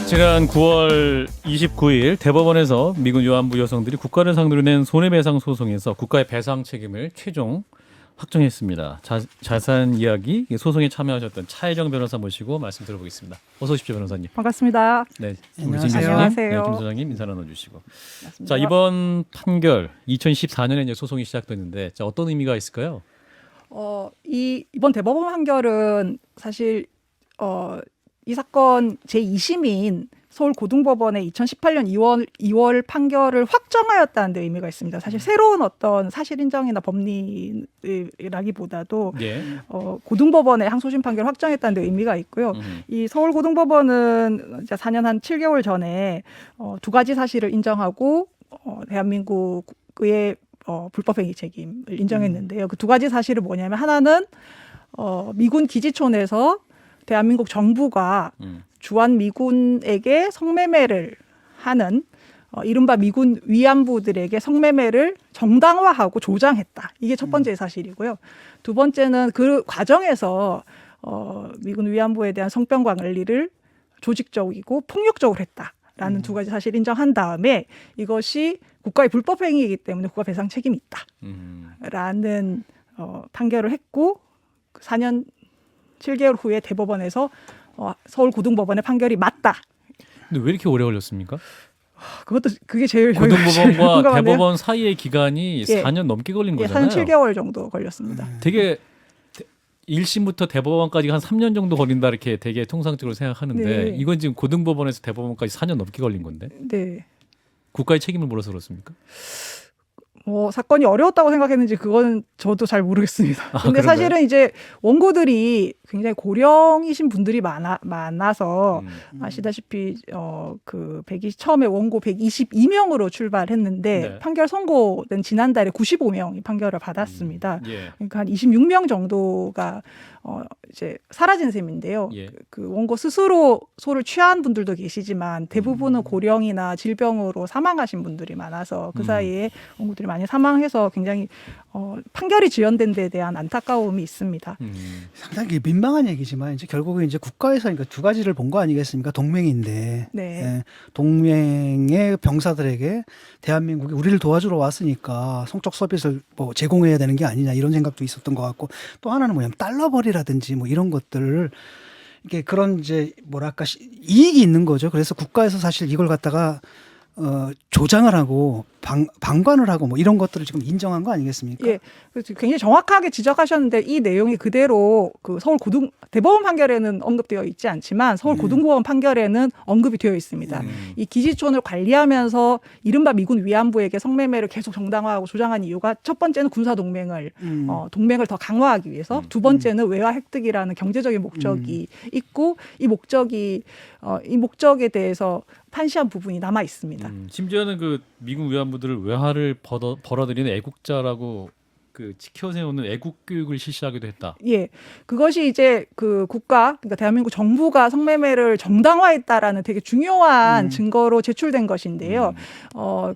지난 9월 29일 대법원에서 미군 위안부 여성들이 국가를 상대로 낸 손해배상 소송에서 국가의 배상 책임을 최종 확정했습니다. 자세한 이야기 소송에 참여하셨던 차혜정 변호사 모시고 말씀 들어보겠습니다. 어서 오십시오, 변호사님. 반갑습니다. 네, 안녕하세요. 네, 김 소장님 인사 나눠주시고. 반갑습니다. 자, 이번 판결 2014년에 이제 소송이 시작됐는데 자, 어떤 의미가 있을까요? 이번 대법원 판결은 사실 이 사건 제2심인 서울고등법원의 2018년 2월 판결을 확정하였다는 데 의미가 있습니다. 사실 새로운 어떤 사실 인정이나 법리라기보다도 예. 고등법원의 항소심 판결을 확정했다는 데 의미가 있고요. 이 서울고등법원은 이제 4년 한 7개월 전에 두 가지 사실을 인정하고 대한민국의 불법행위 책임을 인정했는데요. 그 두 가지 사실은 뭐냐면 하나는 미군 기지촌에서 대한민국 정부가 주한 미군에게 성매매를 하는 이른바 미군 위안부들에게 성매매를 정당화하고 조장했다. 이게 첫 번째 사실이고요. 두 번째는 그 과정에서 미군 위안부에 대한 성병 관리를 조직적이고 폭력적으로 했다라는 두 가지 사실 인정한 다음에 이것이 국가의 불법 행위이기 때문에 국가 배상 책임이 있다라는 판결을 했고 4년 7개월 후에 대법원에서 서울고등법원의 판결이 맞다. 근데 왜 이렇게 오래 걸렸습니까? 그게 제일 고등법원과 대법원 사이의 기간이 4년 넘게 걸린 거잖아요. 4년 7개월 정도 걸렸습니다. 되게 1심부터 대법원까지 한 3년 정도 걸린다 이렇게 되게 통상적으로 생각하는데 네. 이건 지금 고등법원에서 대법원까지 4년 넘게 걸린 건데 네. 국가의 책임을 물어서 그렇습니까? 사건이 어려웠다고 생각했는지 그거는 저도 잘 모르겠습니다. 근데 그런가요? 사실은 이제 원고들이 굉장히 고령이신 분들이 많아서 아시다시피 처음에 원고 122명으로 출발했는데 네. 판결 선고된 지난달에 95명이 판결을 받았습니다. 예. 그러니까 한 26명 정도가 이제 사라진 셈인데요. 예. 그 원고 스스로 소를 취한 분들도 계시지만 대부분은 고령이나 질병으로 사망하신 분들이 많아서 그 사이에 원고들이 많이 사망해서 굉장히 판결이 지연된 데에 대한 안타까움이 있습니다. 상당히 민망한 얘기지만 이제 결국은 이제 국가에서 그러니까 두 가지를 본 거 아니겠습니까? 동맹인데 네. 예, 동맹의 병사들에게 대한민국이 우리를 도와주러 왔으니까 성적 서비스를 뭐 제공해야 되는 게 아니냐 이런 생각도 있었던 것 같고 또 하나는 뭐냐면 달러벌이라든지 뭐 이런 것들을 이게 그런 이제 뭐랄까 이익이 있는 거죠. 그래서 국가에서 사실 이걸 갖다가 조장을 하고 방관을 하고 뭐 이런 것들을 지금 인정한 거 아니겠습니까? 예, 그래서 굉장히 정확하게 지적하셨는데 이 내용이 그대로 그 대법원 판결에는 언급되어 있지 않지만 서울고등법원 판결에는 언급이 되어 있습니다. 이 기지촌을 관리하면서 이른바 미군 위안부에게 성매매를 계속 정당화하고 조장한 이유가 첫 번째는 군사 동맹을 동맹을 더 강화하기 위해서, 두 번째는 외화 획득이라는 경제적인 목적이 있고 이 목적에 대해서 판시한 부분이 남아 있습니다. 심지어는 그 미군 위안부들을 외화를 벌어들이는 애국자라고 그 지켜세우는 애국 교육을 실시하기도 했다. 예, 그것이 이제 그 그러니까 대한민국 정부가 성매매를 정당화했다라는 되게 중요한 증거로 제출된 것인데요.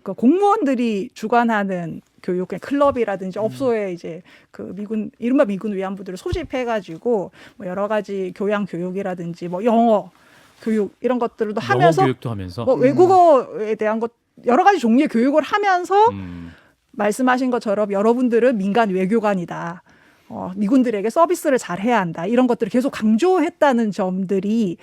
그 공무원들이 주관하는 교육, 클럽이라든지 업소에 이제 그 이른바 미군 위안부들을 소집해가지고 뭐 여러 가지 교육이라든지 뭐 영어 교육 이런 것들도 하면서, 영어 교육도 하면서 뭐 외국어에 대한 것 여러 가지 종류의 교육을 하면서 말씀하신 것처럼 여러분들은 민간 외교관이다. 미군들에게 서비스를 잘 해야 한다. 이런 것들을 계속 강조했다는 점들이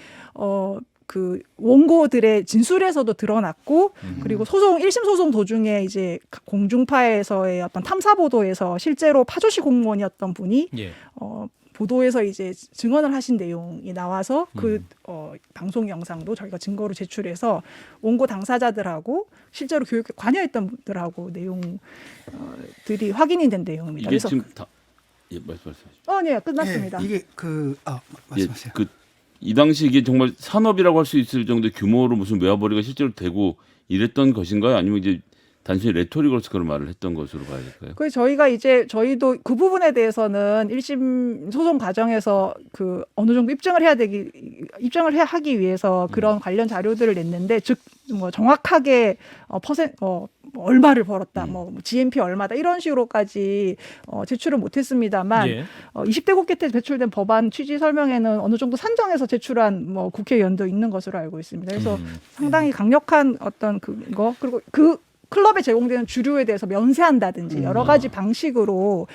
그 원고들의 진술에서도 드러났고, 그리고 1심 소송 도중에 이제 공중파에서의 어떤 탐사 보도에서 실제로 파조시 공무원이었던 분이 예. 보도에서 이제 증언을 하신 내용이 나와서 그 방송 영상도 저희가 증거로 제출해서 원고 당사자들하고 실제로 교육에 관여했던 분들하고 내용들이 확인이 된 내용입니다. 이게 그래서 지금 다 말씀하세요. 네, 끝났습니다. 예, 이게 말씀하세요. 이 당시 이게 정말 산업이라고 할 수 있을 정도의 규모로 무슨 외화벌이가 실제로 되고 이랬던 것인가요? 아니면 이제 단순히 레토릭으로서 그런 말을 했던 것으로 봐야 될까요? 그래서 저희도 그 부분에 대해서는 1심 소송 과정에서 그 어느 정도 입증을 하기 위해서 그런 관련 자료들을 냈는데, 즉 뭐 정확하게 뭐 얼마를 벌었다, 뭐 GMP 얼마다 이런 식으로까지 제출을 못했습니다만 예. 20대 국회 때 제출된 법안 취지 설명에는 어느 정도 산정해서 제출한 뭐 국회의원도 있는 것으로 알고 있습니다. 그래서 상당히 강력한 어떤 그거 그리고 그 클럽에 제공되는 주류에 대해서 면세한다든지 여러 가지 방식으로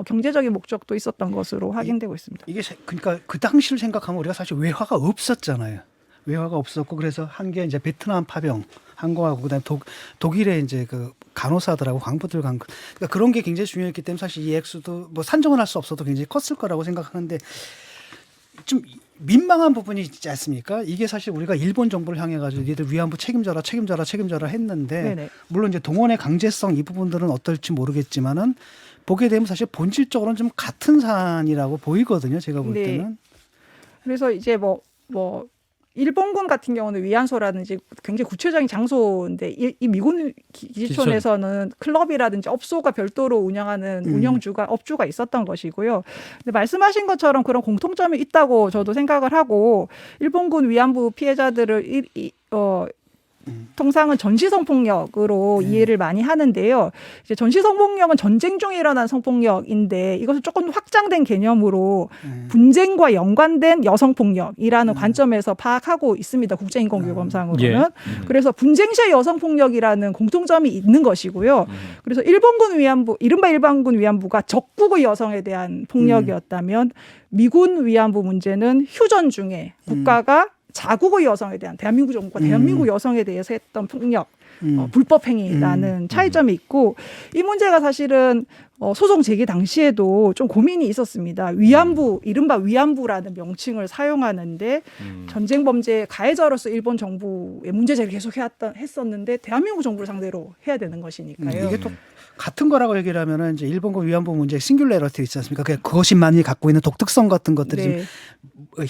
경제적인 목적도 있었던 것으로 확인되고 있습니다. 이게 그러니까 그 당시를 생각하면 우리가 사실 외화가 없었잖아요. 외화가 없었고 그래서 한 게 이제 베트남 파병 한 거하고 그다음에 독일의 이제 그 간호사들하고 광부들 간 그러니까 그런 게 굉장히 중요했기 때문에 사실 이 액수도 뭐 산정은 할 수 없어도 굉장히 컸을 거라고 생각하는데 좀 민망한 부분이 있지 않습니까? 이게 사실 우리가 일본 정부를 향해 가지고 니들 위안부 책임져라 했는데 네네. 물론 이제 동원의 강제성 이 부분들은 어떨지 모르겠지만은 보게 되면 사실 본질적으로는 좀 같은 사안이라고 보이거든요. 제가 볼 네. 때는. 그래서 이제 뭐 일본군 같은 경우는 위안소라든지 굉장히 구체적인 장소인데 이 미군 기지촌에서는 클럽이라든지 업소가 별도로 운영하는 업주가 있었던 것이고요. 근데 말씀하신 것처럼 그런 공통점이 있다고 저도 생각을 하고 일본군 위안부 피해자들을 통상은 전시 성폭력으로 이해를 많이 하는데요. 이제 전시 성폭력은 전쟁 중에 일어난 성폭력인데 이것을 조금 확장된 개념으로 분쟁과 연관된 여성 폭력이라는 관점에서 파악하고 있습니다. 국제인권규범상으로는. 예. 그래서 분쟁 시의 여성 폭력이라는 공통점이 있는 것이고요. 그래서 일본군 위안부, 이른바 일반군 위안부가 적국의 여성에 대한 폭력이었다면 미군 위안부 문제는 휴전 중에 국가가 자국의 여성에 대한 대한민국 정부가 대한민국 여성에 대해서 했던 폭력, 불법 행위라는 차이점이 있고 이 문제가 사실은 소송 제기 당시에도 좀 고민이 있었습니다. 위안부, 이른바 위안부라는 명칭을 사용하는데 전쟁 범죄 가해자로서 일본 정부의 문제 제기를 계속 했었는데 대한민국 정부를 상대로 해야 되는 것이니까요. 이게 또 같은 거라고 얘기를 하면은 이제 일본군 위안부 문제 싱귤레러티 있지 않습니까? 그것만이 갖고 있는 독특성 같은 것들이 네. 네.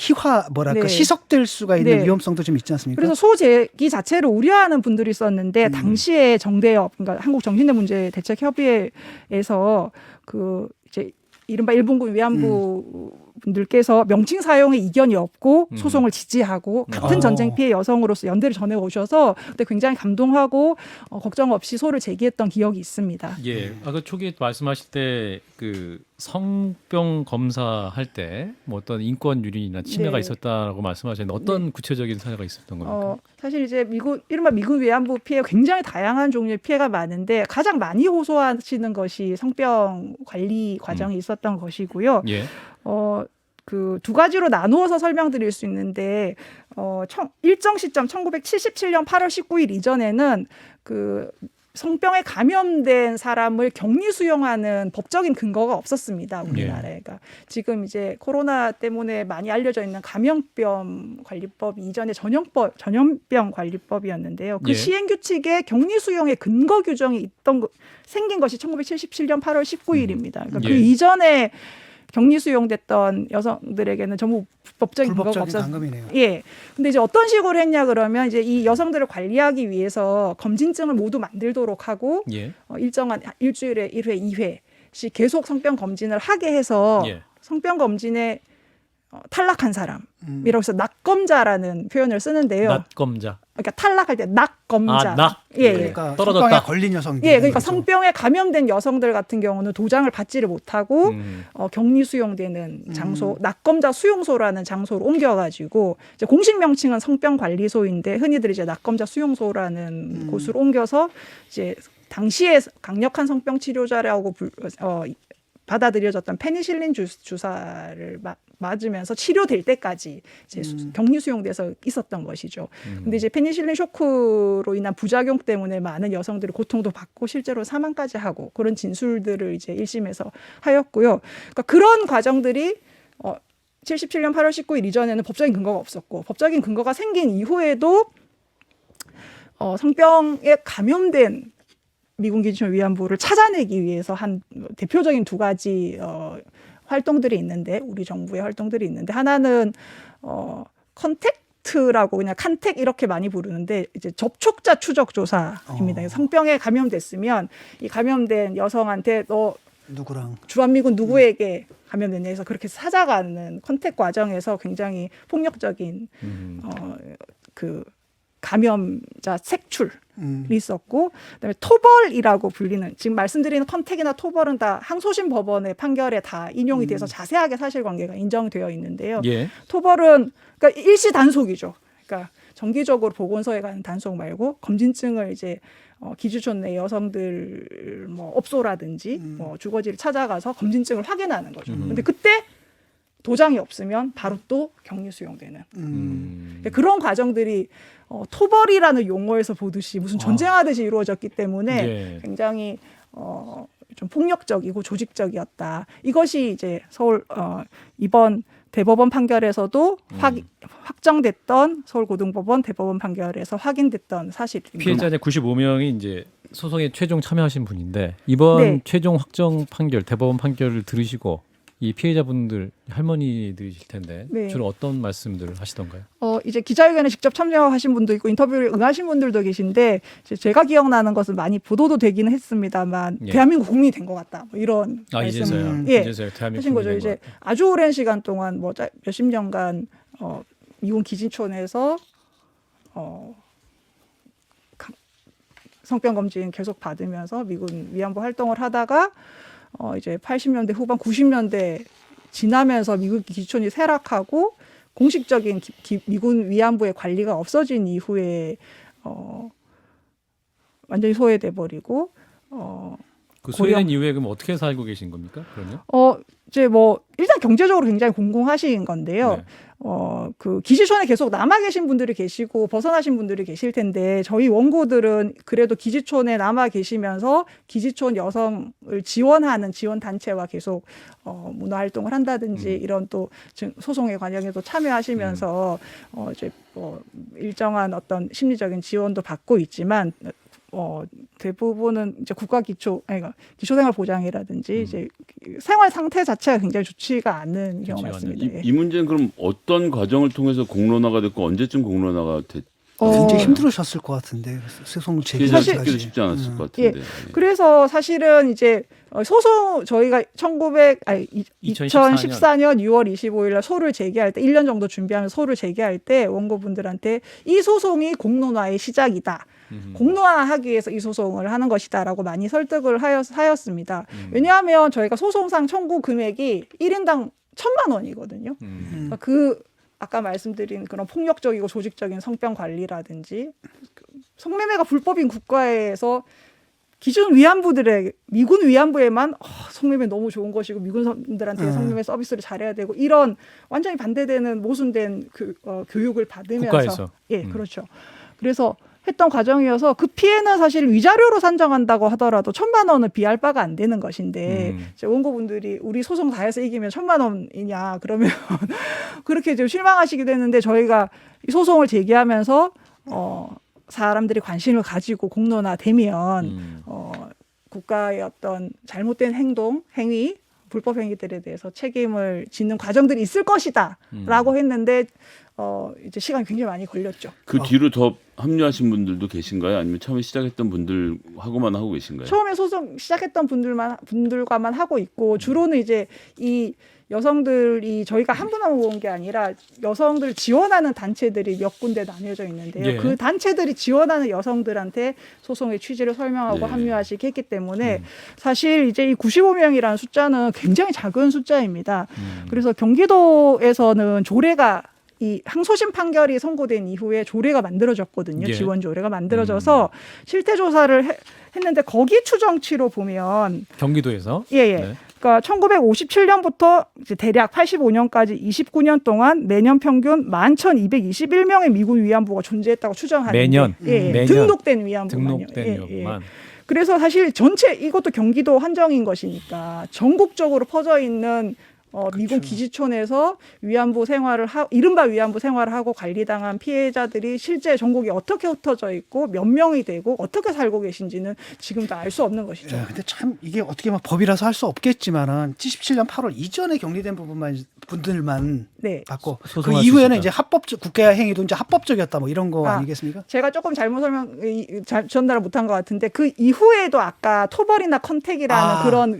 시석될 수가 있는 네. 위험성도 좀 있지 않습니까? 그래서 소제기 자체를 우려하는 분들이 있었는데 당시에 정대협, 그러니까 한국정신대문제대책협의회에서 그 이제 이른바 일본군 위안부 분들께서 명칭 사용에 이견이 없고 소송을 지지하고 같은 전쟁 피해 여성으로서 연대를 전해 오셔서 그때 굉장히 감동하고 걱정 없이 소를 제기했던 기억이 있습니다. 예. 아까 초기에 말씀하실 때 그 성병 검사할 때 뭐 어떤 인권 유린이나 침해가 네. 있었다라고 말씀하셨는데 어떤 구체적인 사례가 있었던 겁니까? 사실 이제 이른바 미군 위안부 피해 굉장히 다양한 종류의 피해가 많은데 가장 많이 호소하시는 것이 성병 관리 과정이 있었던 것이고요. 예. 그 두 가지로 나누어서 설명드릴 수 있는데 일정 시점 1977년 8월 19일 이전에는 그 성병에 감염된 사람을 격리 수용하는 법적인 근거가 없었습니다. 우리나라에. 그러니까 지금 이제 코로나 때문에 많이 알려져 있는 감염병 관리법 이전에 전염병 관리법이었는데요. 그 예. 시행 규칙에 격리 수용의 근거 규정이 생긴 것이 1977년 8월 19일입니다. 그러니까 예. 그 이전에 격리 수용됐던 여성들에게는 전부 법적인 근거가 불법적인 없었어요. 감금이네요. 예. 근데 이제 어떤 식으로 했냐 그러면 이제 이 여성들을 관리하기 위해서 검진증을 모두 만들도록 하고 예. 일정한 일주일에 1회, 2회씩 계속 성병 검진을 하게 해서 예. 성병 검진에 탈락한 사람이라고 해서 낙검자라는 표현을 쓰는데요. 낙검자. 그러니까 탈락할 때 낙검자. 낙. 예. 그러니까 떨어졌다. 성병에 걸린 여성들. 예, 그러니까 성병에 감염된 여성들 같은 경우는 도장을 받지를 못하고 음. 격리 수용되는 장소, 낙검자 수용소라는 장소로 옮겨가지고 이제 공식 명칭은 성병관리소인데 흔히들 이제 낙검자 수용소라는 곳으로 옮겨서 이제 당시에 강력한 성병 치료자라고 받아들여졌던 페니실린 주사를 맞으면서 치료될 때까지 이제 격리 수용돼서 있었던 것이죠. 근데 이제 페니실린 쇼크로 인한 부작용 때문에 많은 여성들이 고통도 받고 실제로 사망까지 하고 그런 진술들을 이제 1심에서 하였고요. 그러니까 그런 과정들이 77년 8월 19일 이전에는 법적인 근거가 없었고 법적인 근거가 생긴 이후에도 성병에 감염된 미군 기지촌 위안부를 찾아내기 위해서 한 대표적인 두 가지 활동들이 있는데 우리 정부의 활동들이 있는데 하나는 컨택트라고 그냥 칸택 이렇게 많이 부르는데 이제 접촉자 추적 조사입니다. 성병에 감염됐으면 이 감염된 여성한테 너 누구랑 주한미군 누구에게 감염됐냐 해서 그렇게 찾아가는 컨택 과정에서 굉장히 폭력적인 그 감염자 색출이 있었고, 그다음에 토벌이라고 불리는 지금 말씀드리는 컨택이나 토벌은 다 항소심 법원의 판결에 다 인용이 돼서 자세하게 사실관계가 인정되어 있는데요. 예. 토벌은 그러니까 일시 단속이죠. 그러니까 정기적으로 보건소에 가는 단속 말고 검진증을 이제 기주촌 내 여성들 뭐 업소라든지 뭐 주거지를 찾아가서 검진증을 확인하는 거죠. 근데 그때 도장이 없으면 바로 또 격리 수용되는 그러니까 그런 과정들이 토벌이라는 용어에서 보듯이 무슨 전쟁하듯이 이루어졌기 때문에 예. 굉장히 좀 폭력적이고 조직적이었다. 이것이 이제 서울 이번 대법원 판결에서도 확정됐던 서울고등법원 대법원 판결에서 확인됐던 사실입니다. 피해자 95명이 이제 소송에 최종 참여하신 분인데 이번 네. 최종 확정 판결 대법원 판결을 들으시고 이 피해자분들 할머니들이실 텐데 네. 주로 어떤 말씀들을 하시던가요? 이제 기자회견에 직접 참여하신 분도 있고 인터뷰를 응하신 분들도 계신데 이제 제가 기억나는 것은 많이 보도도 되긴 했습니다만 예. 대한민국 국민이 된 것 같다. 뭐 이런 이제서야 예. 이제서야 대한민국 하신 거죠. 국민이 이제 된 것 같다. 아주 오랜 시간 동안 뭐 몇십 년간 미군 기진촌에서 성병 검진 계속 받으면서 미군 위안부 활동을 하다가 이제 80년대 후반 90년대 지나면서 미군 기지촌이 쇠락하고 공식적인 미군 위안부의 관리가 없어진 이후에 완전히 소외돼 버리고 그 소외된 이후에 그럼 어떻게 살고 계신 겁니까? 그러면? 이제 뭐 일단 경제적으로 굉장히 공공하신 건데요. 네. 그 기지촌에 계속 남아 계신 분들이 계시고 벗어나신 분들이 계실 텐데 저희 원고들은 그래도 기지촌에 남아 계시면서 기지촌 여성을 지원하는 지원 단체와 계속 문화 활동을 한다든지 이런 또 소송의 과정에도 참여하시면서 이제 일정한 어떤 심리적인 지원도 받고 있지만 대부분은 이제 기초생활보장이라든지 이제 생활 상태 자체가 굉장히 좋지가 않은 경우가 많습니다. 이 문제는 그럼 어떤 과정을 통해서 공론화가 됐고 언제쯤 공론화가 됐? 굉장히 힘들으셨을 것 같은데 소송 피해자 제기하기가 찾기도 쉽지 않았을 것 같은데. 그래서 사실은 이제 소송 저희가 2014년 6월 25일 날 소를 제기할 때 1년 정도 준비하면서 소를 제기할 때 원고분들한테 이 소송이 공론화의 시작이다. 공론화하기 위해서 이 소송을 하는 것이다라고 많이 설득을 하였습니다. 왜냐하면 저희가 소송상 청구 금액이 1인당 1,000만 원이거든요. 그러니까 그 아까 말씀드린 그런 폭력적이고 조직적인 성병 관리라든지 성매매가 불법인 국가에서 기존 위안부들의 미군 위안부에만 성매매 너무 좋은 것이고 미군들한테 성매매 서비스를 잘해야 되고 이런 완전히 반대되는 모순된 교육을 받으면서 국가에서. 그렇죠. 그래서 했던 과정이어서 그 피해는 사실 위자료로 산정한다고 하더라도 1,000만 원은 비할 바가 안 되는 것인데 이제 원고분들이 우리 소송 다 해서 이기면 1,000만 원이냐 그러면 그렇게 좀 실망하시기도 했는데 저희가 이 소송을 제기하면서 사람들이 관심을 가지고 공론화되면 국가의 어떤 잘못된 행위 불법 행위들에 대해서 책임을 짓는 과정들이 있을 것이다라고 했는데 이제 시간이 굉장히 많이 걸렸죠. 그 뒤로 더 합류하신 분들도 계신가요? 아니면 처음에 시작했던 분들하고만 하고 계신가요? 처음에 소송 시작했던 분들과만 하고 있고 주로는 이제 이 여성들이 저희가 한 분만 모은 게 아니라 여성들 지원하는 단체들이 몇 군데 나뉘어져 있는데요. 예. 그 단체들이 지원하는 여성들한테 소송의 취지를 설명하고 네. 합류하시게 했기 때문에 사실 이제 이 95명이라는 숫자는 굉장히 작은 숫자입니다. 그래서 경기도에서는 조례가 이 항소심 판결이 선고된 이후에 조례가 만들어졌거든요. 예. 지원 조례가 만들어져서 실태 조사를 했는데 거기 추정치로 보면 경기도에서 네. 그러니까 1957년부터 이제 대략 85년까지 29년 동안 매년 평균 11,221명의 미군 위안부가 존재했다고 추정하는데 매년? 매년. 등록된 위안부만요. 등록된 위안부만. 그래서 사실 전체 이것도 경기도 한정인 것이니까 전국적으로 퍼져 있는 미군 기지촌에서 위안부 생활을 이른바 위안부 생활을 하고 관리당한 피해자들이 실제 전국이 어떻게 흩어져 있고 몇 명이 되고 어떻게 살고 계신지는 지금도 알 수 없는 것이죠. 근데 참 이게 어떻게 막 법이라서 할 수 없겠지만은 77년 8월 이전에 격리된 분들만 네. 받고 그 소송할 수 이후에는 있었다. 이제 합법적 국가 행위도 이제 합법적이었다 뭐 이런 거 아니겠습니까? 제가 조금 잘못 전달을 못한 것 같은데 그 이후에도 아까 토벌이나 컨택이라는 그런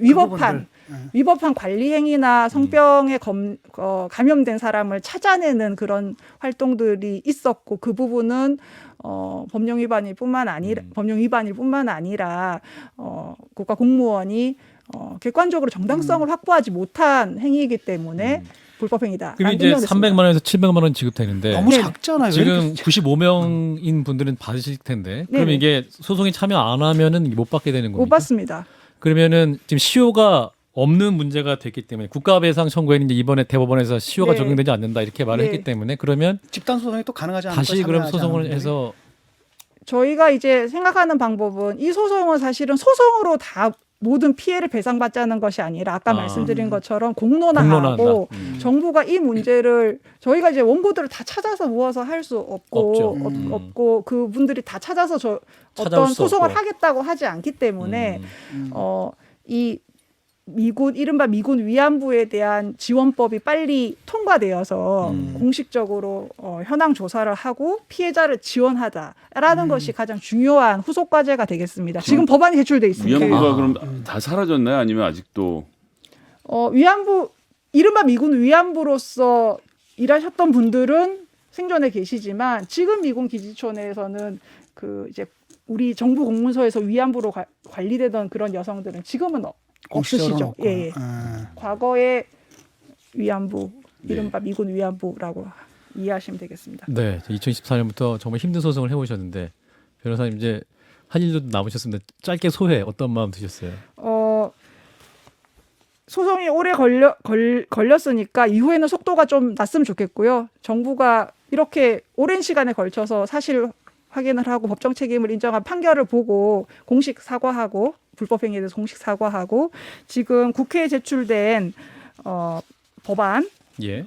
위법한 관리 행위나 성병에 감염된 사람을 찾아내는 그런 활동들이 있었고 그 부분은 법령 위반일 뿐만 아니라 국가 공무원이 객관적으로 정당성을 확보하지 못한 행위이기 때문에 불법 행위다. 그럼 이제 300만 원에서 700만 원 지급되는데 너무 네. 작잖아요. 왜 지금 이렇게 95명인 분들은 받으실 텐데 그럼 네네. 이게 소송에 참여 안 하면은 못 받게 되는 겁니까? 못 받습니다. 그러면은 지금 시효가 없는 문제가 됐기 때문에 국가배상 청구에는 이제 이번에 대법원에서 시효가 네. 적용되지 않는다 이렇게 말을 네. 했기 때문에 그러면 집단 소송이 또 가능하지 않을까? 다시 그럼 참여하지 소송을 않은 분들이? 해서 저희가 이제 생각하는 방법은 이 소송은 사실은 소송으로 다 모든 피해를 배상받자는 것이 아니라 아까 말씀드린 것처럼 공론화하고 공론화한다. 정부가 이 문제를 저희가 이제 원고들을 다 찾아서 모아서 할 수 없고 없죠. 없고 그분들이 다 찾아서 찾아올 어떤 수 소송을 없고. 하겠다고 하지 않기 때문에 음. 이 이른바 미군 위안부에 대한 지원법이 빨리 통과되어서 공식적으로 현황 조사를 하고 피해자를 지원하다라는 것이 가장 중요한 후속 과제가 되겠습니다. 지금 법안이 제출돼 있습니다. 위안부가 아. 그럼 다 사라졌나요? 아니면 아직도 위안부 이른바 미군 위안부로서 일하셨던 분들은 생존해 계시지만 지금 미군 기지초 내에서는 그 이제 우리 정부 공문서에서 위안부로 관리되던 그런 여성들은 지금은 공식적으로 없으시죠. 없고. 예. 과거의 위안부 이른바 미군 위안부라고 이해하시면 되겠습니다. 네, 2024년부터 정말 힘든 소송을 해오셨는데 변호사님 이제 한 일도 남으셨습니다. 짧게 소회 어떤 마음 드셨어요? 소송이 오래 걸렸으니까 이후에는 속도가 좀 났으면 좋겠고요. 정부가 이렇게 오랜 시간에 걸쳐서 사실 확인을 하고 법정 책임을 인정한 판결을 보고 공식 사과하고 불법 행위에 대해서 공식 사과하고 지금 국회에 제출된 법안 예.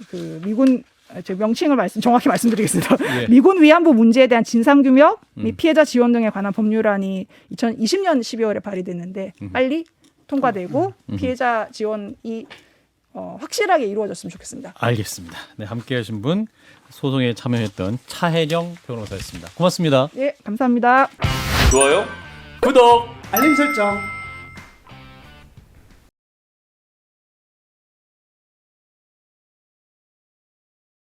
그 미군 제 명칭을 정확히 말씀드리겠습니다. 예. 미군 위안부 문제에 대한 진상규명 및 피해자 지원 등에 관한 법률안이 2020년 12월에 발의됐는데 빨리 통과되고 피해자 지원이 확실하게 이루어졌으면 좋겠습니다. 알겠습니다. 네, 함께하신 분 소송에 참여했던 차혜정 변호사였습니다. 고맙습니다. 예, 감사합니다. 좋아요? 구독. 알림 설정.